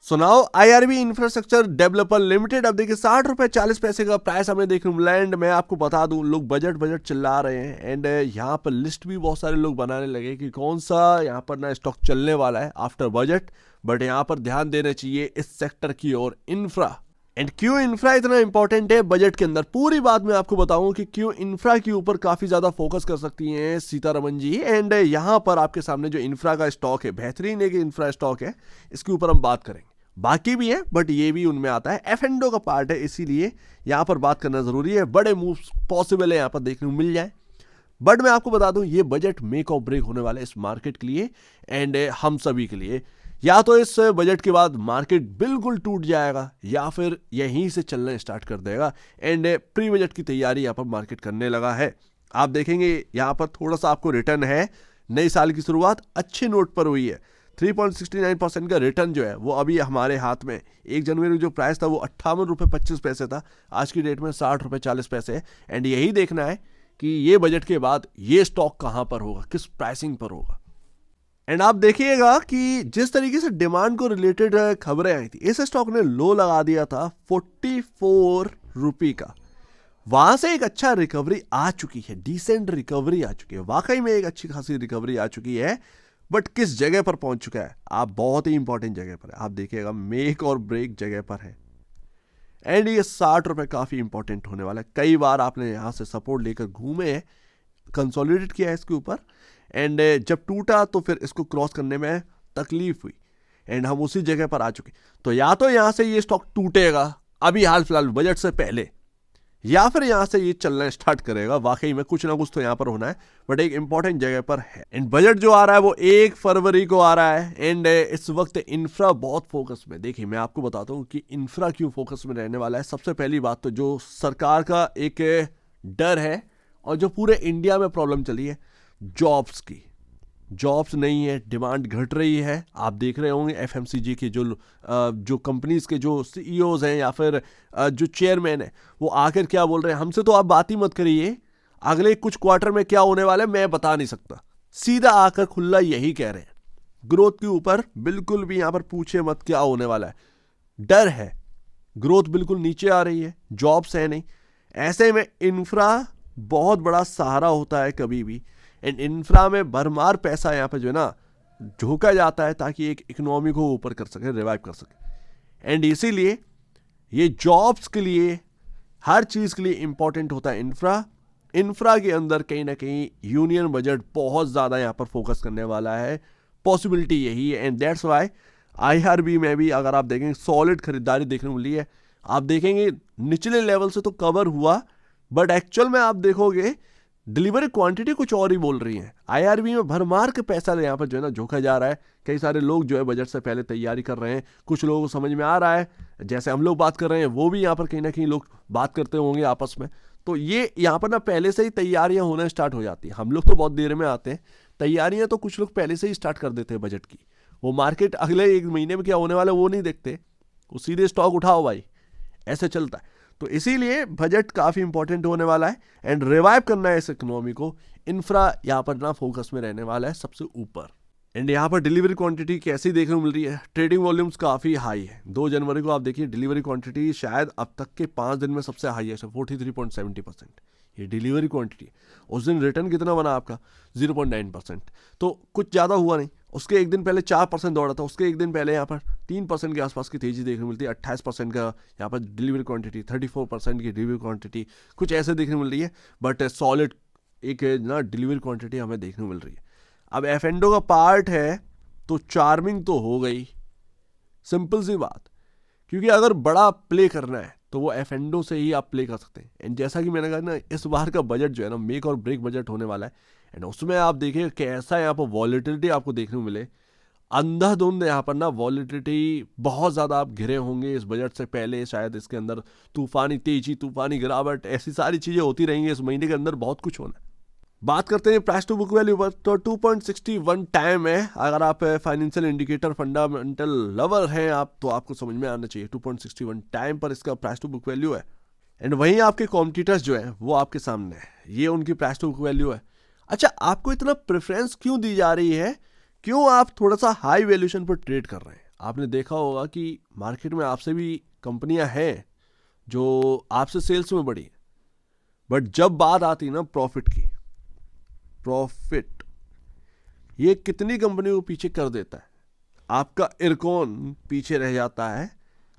सुनाओ IRB infrastructure developer limited. अब देखिए 60 रुपए 40 पैसे का प्राइस हमें देखने को मिला। एंड मैं आपको बता दूं, लोग बजट बजट चिल्ला रहे हैं एंड यहाँ पर लिस्ट भी बहुत सारे लोग बनाने लगे कि कौन सा यहाँ पर ना स्टॉक चलने वाला है आफ्टर बजट। बट यहाँ पर ध्यान देना चाहिए इस सेक्टर की ओर, इंफ्रा। एंड क्यों इंफ्रा इतना इंपॉर्टेंट है बजट के अंदर, पूरी बात मैं आपको बताऊं कि क्यों इंफ्रा के ऊपर काफी ज्यादा फोकस कर सकती हैं सीतारमन जी। एंड यहाँ पर आपके सामने जो इंफ्रा का स्टॉक है, बेहतरीन एक इंफ्रा स्टॉक है, इसके ऊपर हम बात करेंगे। बाकी भी है बट ये भी उनमें आता है, एफ&ओ का पार्ट है, इसीलिए यहाँ पर बात करना जरूरी है। बड़े मूव्स पॉसिबल है यहाँ पर देखने को मिल जाए। बट मैं आपको बता दूं, ये बजट मेक और ब्रेक होने वाला है इस मार्केट के लिए एंड हम सभी के लिए। या तो इस बजट के बाद मार्केट बिल्कुल टूट जाएगा या फिर यहीं से चलना स्टार्ट कर देगा। एंड प्री बजट की तैयारी यहाँ पर मार्केट करने लगा है। आप देखेंगे यहाँ पर थोड़ा सा आपको रिटर्न है। नए साल की शुरुआत अच्छे नोट पर हुई है। 3.69% का रिटर्न जो है वो अभी हमारे हाथ में। 1 जनवरी जो प्राइस था वो 58 रुपए 25 पैसे था, आज की डेट में 60 रुपए 40 पैसे है। एंड यही देखना है कि ये बजट के बाद ये स्टॉक कहां पर होगा, किस प्राइसिंग पर होगा। एंड आप देखिएगा कि जिस तरीके से डिमांड को रिलेटेड खबरें आई थी, इस स्टॉक ने लो लगा दिया था 44 रुपये का। वहां से एक अच्छा रिकवरी आ चुकी है, डिसेंट रिकवरी आ चुकी है, वाकई में एक अच्छी खासी रिकवरी आ चुकी है। बट किस जगह पर पहुंच चुका है, आप बहुत ही इंपॉर्टेंट जगह पर है। आप देखिएगा मेक और ब्रेक जगह पर है। एंड ये 60 रुपए काफी इंपॉर्टेंट होने वाला है। कई बार आपने यहां से सपोर्ट लेकर घूमे, कंसोलिडेट किया है इसके ऊपर। एंड जब टूटा तो फिर इसको क्रॉस करने में तकलीफ हुई एंड हम उसी जगह पर आ चुके। तो या तो यहां से ये स्टॉक टूटेगा अभी हाल फिलहाल बजट से पहले, या फिर यहां से ये चलना स्टार्ट करेगा। वाकई में कुछ ना कुछ तो यहां पर होना है, बट एक इंपॉर्टेंट जगह पर है। एंड बजट जो आ रहा है वो 1 फरवरी को आ रहा है। एंड इस वक्त इंफ्रा बहुत फोकस में। देखिए मैं आपको बताता हूं कि इंफ्रा क्यों फोकस में रहने वाला है। सबसे पहली बात तो जो सरकार का एक डर है और जो पूरे इंडिया में प्रॉब्लम चली है, जॉब्स की। जॉब्स नहीं है, डिमांड घट रही है। आप देख रहे होंगे एफएमसीजी के जो कंपनीज के जो सीईओज हैं या फिर जो चेयरमैन है, वो आकर क्या बोल रहे हैं, हमसे तो आप बात ही मत करिए, अगले कुछ क्वार्टर में क्या होने वाला है मैं बता नहीं सकता। सीधा आकर खुला यही कह रहे हैं। ग्रोथ के ऊपर बिल्कुल भी यहां पर पूछे मत क्या होने वाला है। डर है, ग्रोथ बिल्कुल नीचे आ रही है, जॉब्स है नहीं। ऐसे में इंफ्रा बहुत बड़ा सहारा होता है कभी भी। एंड इंफ्रा में भरमार पैसा यहाँ पे जो है ना झोंका जाता है ताकि एक इकोनॉमी को ऊपर कर सके, रिवाइव कर सके। एंड इसीलिए ये जॉब्स के लिए, हर चीज के लिए इंपॉर्टेंट होता है इंफ्रा। इंफ्रा के अंदर कहीं ना कहीं यूनियन बजट बहुत ज्यादा यहाँ पर फोकस करने वाला है, पॉसिबिलिटी यही है। एंड दैट्स व्हाई आईआरबी में भी अगर आप देखेंगे सॉलिड खरीदारी देखने को मिली है। आप देखेंगे निचले लेवल से तो कवर हुआ, बट एक्चुअल में आप देखोगे डिलीवरी क्वांटिटी कुछ और ही बोल रही है। आईआरबी में भरमार के पैसा यहाँ पर जो है ना झोंका जा रहा है। कई सारे लोग जो है बजट से पहले तैयारी कर रहे हैं। कुछ लोगों को समझ में आ रहा है, जैसे हम लोग बात कर रहे हैं वो भी यहाँ पर कहीं ना कहीं लोग बात करते होंगे आपस में। तो ये यहाँ पर ना पहले से ही तैयारियां होना स्टार्ट हो जाती है। हम लोग तो बहुत देर में आते हैं, तैयारियां तो कुछ लोग पहले से ही स्टार्ट कर देते हैं बजट की। वो मार्केट अगले 1 महीने में क्या होने वाला है वो नहीं देखते, वो सीधे स्टॉक उठाओ भाई, ऐसे चलता है। तो इसीलिए बजट काफी इंपॉर्टेंट होने वाला है एंड रिवाइव करना है इस इकोनॉमी को। इंफ्रा यहाँ पर ना फोकस में रहने वाला है सबसे ऊपर। एंड यहाँ पर डिलीवरी क्वांटिटी कैसी देखने को मिल रही है, ट्रेडिंग वॉल्यूम्स काफी हाई है। 2 जनवरी को आप देखिए डिलीवरी क्वांटिटी शायद अब तक के 5 दिन में सबसे हाईएस्ट है, 43.70%। ये डिलीवरी क्वांटिटी। उस दिन रिटर्न कितना बना आपका, 0.9%। तो कुछ ज्यादा हुआ नहीं। उसके एक दिन पहले 4% दौड़ा था, उसके एक दिन पहले यहाँ पर 3% के आसपास की तेजी देखने मिलती है। 28% का यहाँ पर डिलीवरी क्वांटिटी, 34% की डिलीवरी क्वांटिटी, कुछ ऐसे देखने मिल रही है। बट सॉलिड एक ना डिलीवरी क्वांटिटी हमें देखने मिल रही है। अब एफ&ओ का पार्ट है तो चार्मिंग तो हो गई, सिंपल सी बात। क्योंकि अगर बड़ा प्ले करना है तो वो एफ&ओ से ही आप प्ले कर सकते हैं। एंड जैसा कि मैंने कहा ना, इस बार का बजट जो है ना मेक और ब्रेक बजट होने वाला है। एंड उसमें आप देखिए कैसा यहाँ पर वॉलेटिलिटी आपको देखने को मिले। अंधाधुंध यहाँ पर ना वॉलेटिलिटी बहुत ज़्यादा आप घिरे होंगे इस बजट से पहले। शायद इसके अंदर तूफानी तेजी, तूफानी गिरावट, ऐसी सारी चीज़ें होती रहेंगी। इस महीने के अंदर बहुत कुछ होना है। बात करते हैं प्राइस टू बुक वैल्यू पर, तो 2.61 टाइम है। अगर आप फाइनेंशियल इंडिकेटर फंडामेंटल लवर हैं आप, तो आपको समझ में आना चाहिए 2.61 टाइम पर इसका प्राइस टू बुक वैल्यू है। एंड वहीं आपके कॉम्पिटिटर्स जो है वो आपके सामने है, ये उनकी प्राइस टू बुक वैल्यू है। अच्छा, आपको इतना प्रेफरेंस क्यों दी जा रही है, क्यों आप थोड़ा सा हाई वैल्यूएशन पर ट्रेड कर रहे हैं? आपने देखा होगा कि मार्केट में आपसे भी कंपनियां हैं जो आपसे सेल्स में बढ़ी, बट जब बात आती ना प्रॉफिट की, प्रॉफिट ये कितनी कंपनियों को पीछे कर देता है। आपका इरकॉन पीछे रह जाता है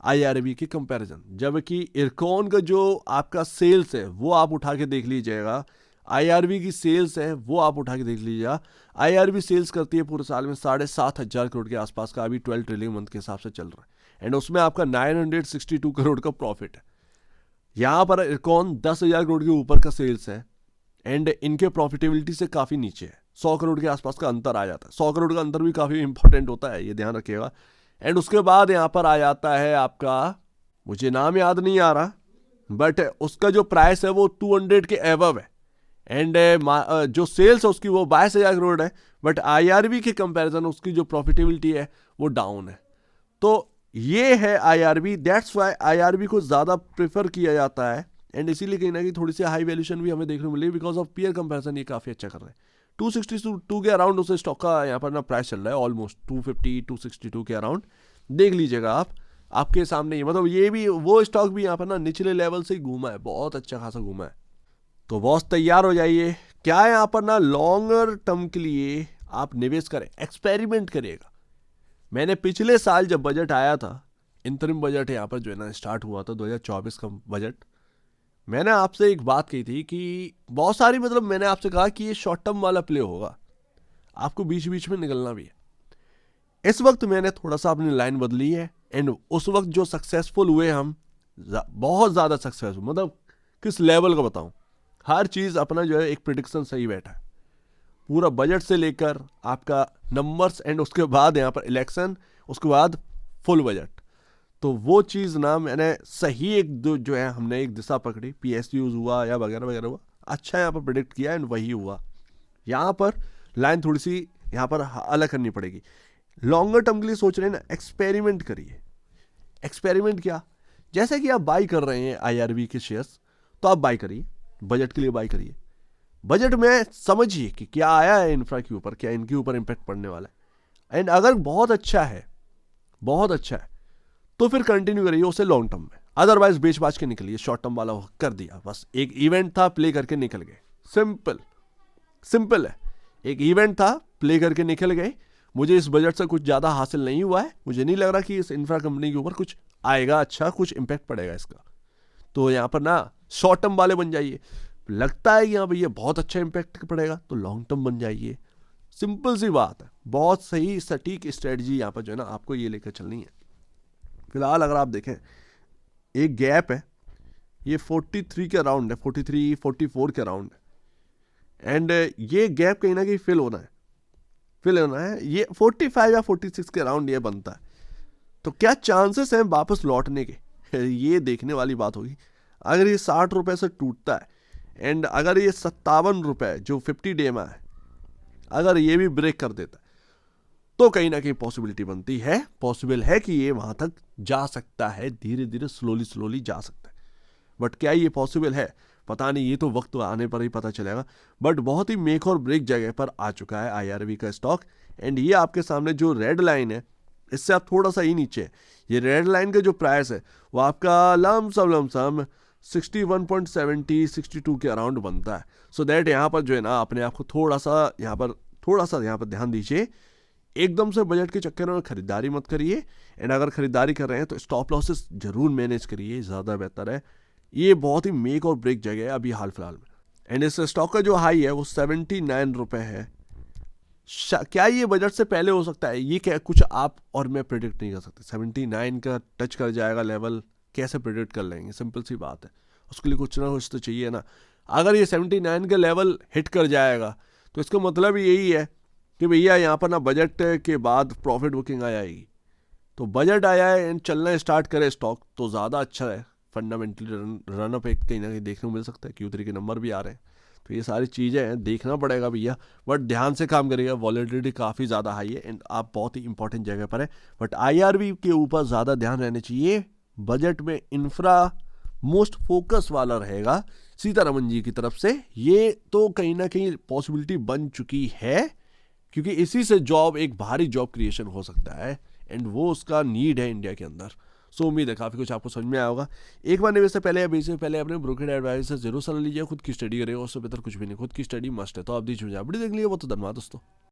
आईआरबी के कंपैरिजन, जबकि इरकॉन का जो आपका सेल्स है वो आप उठा के देख लीजिएगा, आईआरबी की सेल्स है वो आप उठा के देख लीजिएगा। आईआरबी सेल्स करती है पूरे साल में 7,500 करोड़ के आसपास का, अभी 12 ट्रिलियन मंथ के हिसाब से चल रहा है, एंड उसमें आपका 962 करोड़ का प्रॉफिट है। यहाँ पर इरकॉन 10,000 करोड़ के ऊपर का सेल्स है, एंड इनके प्रॉफिटेबिलिटी से काफ़ी नीचे है, 100 करोड़ के आसपास का अंतर आ जाता है। 100 करोड़ का अंतर भी काफ़ी इंपॉर्टेंट होता है, ये ध्यान रखिएगा। एंड उसके बाद यहाँ पर आ जाता है आपका, मुझे नाम याद नहीं आ रहा, बट उसका जो प्राइस है वो 200 के एबव है, एंड जो सेल्स है उसकी वो 22,000 करोड़ है, बट आईआरबी के कंपैरिजन उसकी जो प्रॉफिटेबिलिटी है वो डाउन है। तो ये है आईआरबी, दैट्स वाई आईआरबी को ज़्यादा प्रेफर किया जाता है, एंड इसीलिए कहीं ना कहीं थोड़ी सी हाई वैल्यूशन भी हमें देखने को मिली, बिकॉज ऑफ पीयर कंपैरिजन ये काफ़ी अच्छा कर रहे हैं। 262 के अराउंड उसे स्टॉक का यहाँ पर ना प्राइस चल रहा है, ऑलमोस्ट 250-262 के अराउंड, देख लीजिएगा आप, आपके सामने ही, मतलब ये भी वो स्टॉक भी यहाँ पर ना निचले लेवल से ही घूमा है, बहुत अच्छा खासा घूमा है। तो बॉस तैयार हो जाइए, क्या यहाँ पर ना लॉन्गर टर्म के लिए आप निवेश करें, एक्सपेरिमेंट करिएगा। मैंने पिछले साल जब बजट आया था, इंतरिम बजट यहाँ पर जो है ना स्टार्ट हुआ था 2024 का बजट, मैंने आपसे एक बात कही थी कि बहुत सारी, मतलब मैंने आपसे कहा कि ये शॉर्ट टर्म वाला प्ले होगा, आपको बीच बीच में निकलना भी है। इस वक्त मैंने थोड़ा सा अपनी लाइन बदली है, एंड उस वक्त जो सक्सेसफुल हुए हम, बहुत ज़्यादा सक्सेसफुल, मतलब किस लेवल का बताऊं, हर चीज़ अपना जो है एक प्रिडिक्शन सही बैठा है, पूरा बजट से लेकर आपका नंबर्स, एंड उसके बाद यहाँ पर इलेक्शन, उसके बाद फुल बजट। तो वो चीज़ ना मैंने सही एक जो है हमने एक दिशा पकड़ी, PSUs हुआ या वगैरह वगैरह हुआ, अच्छा यहाँ पर प्रिडिक्ट किया, एंड वही हुआ। यहाँ पर लाइन थोड़ी सी यहाँ पर अलग करनी पड़ेगी। लॉन्गर टर्म के लिए सोच रहे हैं ना, एक्सपेरिमेंट करिए। एक्सपेरिमेंट क्या, जैसे कि आप बाई कर रहे हैं आईआरबी के शेयर्स, तो आप बाई करिए, बजट के लिए बाई करिए। बजट में समझिए कि क्या आया है इंफ्रा के ऊपर, क्या इनके ऊपर इंपैक्ट पड़ने वाला है, एंड अगर बहुत अच्छा है, बहुत अच्छा है, तो फिर कंटिन्यू करिए उसे लॉन्ग टर्म में। अदरवाइज बेच बाच के निकलिए, शॉर्ट टर्म वाला कर दिया, बस एक इवेंट था, प्ले करके निकल गए, सिंपल सिंपल है, एक इवेंट था, प्ले करके निकल गए। मुझे इस बजट से कुछ ज़्यादा हासिल नहीं हुआ है, मुझे नहीं लग रहा कि इस इंफ्रा कंपनी के ऊपर कुछ आएगा, अच्छा कुछ इंपैक्ट पड़ेगा इसका, तो यहाँ पर ना शॉर्ट टर्म वाले बन जाइए। लगता है कि हाँ भैया बहुत अच्छा इंपैक्ट पड़ेगा, तो लॉन्ग टर्म बन जाइए, सिंपल सी बात है। बहुत सही सटीक स्ट्रेटजी यहाँ पर जो है ना आपको ये लेकर चलनी है। फिलहाल अगर आप देखें, एक गैप है, ये 43 के अराउंड है, 43-44 के अराउंड है, एंड ये गैप कहीं ना कहीं फिल होना है, ये 45 या 46 के अराउंड ये बनता है। तो क्या चांसेस हैं वापस लौटने के, ये देखने वाली बात होगी। अगर ये 60 रुपये से टूटता है, एंड अगर ये 57 रुपये जो 50 डे में है, अगर ये भी ब्रेक कर देता है, तो कहीं ना कहीं पॉसिबिलिटी बनती है, पॉसिबल है कि ये वहां तक जा सकता है, धीरे धीरे स्लोली जा सकता है। बट क्या ये पॉसिबल है, पता नहीं, ये तो वक्त आने पर ही पता चलेगा। बट बहुत ही मेक और ब्रेक जगह पर आ चुका है आईआरबी का स्टॉक, एंड ये आपके सामने जो रेड लाइन है, इससे आप थोड़ा सा ही नीचे, ये रेड लाइन का जो प्राइस है वो आपका लमसम 61.70-62 के अराउंड बनता है। सो दैट यहाँ पर जो है ना अपने आप को थोड़ा सा यहाँ पर ध्यान दीजिए। एकदम से बजट के चक्कर में खरीदारी मत करिए, एंड अगर खरीदारी कर रहे हैं तो स्टॉप लॉसेस जरूर मैनेज करिए, ज़्यादा बेहतर है। ये बहुत ही मेक और ब्रेक जगह है अभी हाल फिलहाल में, एंड इस स्टॉक का जो हाई है वो 79 रुपये है। क्या ये बजट से पहले हो सकता है, ये क्या कुछ आप और मैं प्रिडिक्ट नहीं कर सकते। 79 का टच कर जाएगा लेवल, कैसे प्रिडिक्ट कर लेंगे, सिंपल सी बात है, उसके लिए कुछ ना कुछ तो चाहिए ना। अगर ये 79 का लेवल हिट कर जाएगा तो इसका मतलब यही है कि भैया यहाँ पर ना बजट के बाद प्रॉफिट बुकिंग आ जाएगी। तो बजट आया है एंड चलना स्टार्ट करे स्टॉक, तो ज़्यादा अच्छा है, फंडामेंटली रनअप एक कहीं ना कहीं देखने को मिल सकता है, Q3 के नंबर भी आ रहे हैं। तो ये सारी चीज़ें हैं, देखना पड़ेगा भैया, बट ध्यान से काम करिएगा। वॉलेटिलिटी काफ़ी ज़्यादा हाई है, एंड आप बहुत ही इंपॉर्टेंट जगह पर है, बट आईआरबी के ऊपर ज़्यादा ध्यान रहना चाहिए। बजट में इंफ्रा मोस्ट फोकस वाला रहेगा सीतारमन जी की तरफ से, ये तो कहीं ना कहीं पॉसिबिलिटी बन चुकी है, क्योंकि इसी से जॉब, एक भारी जॉब क्रिएशन हो सकता है, एंड वो उसका नीड है इंडिया के अंदर। सो उम्मीद है काफ़ी कुछ आपको समझ में आया होगा। एक बार निवेश से पहले या बेचने से पहले अपने ब्रोकर एडवाइजर से जरूर सलाह लीजिए, खुद की स्टडी करेगा, उससे बेहतर कुछ भी नहीं, खुद की स्टडी मस्ट है। तो आप दी वीडियो देख लीजिए, वो तो धन्यवाद दोस्तों।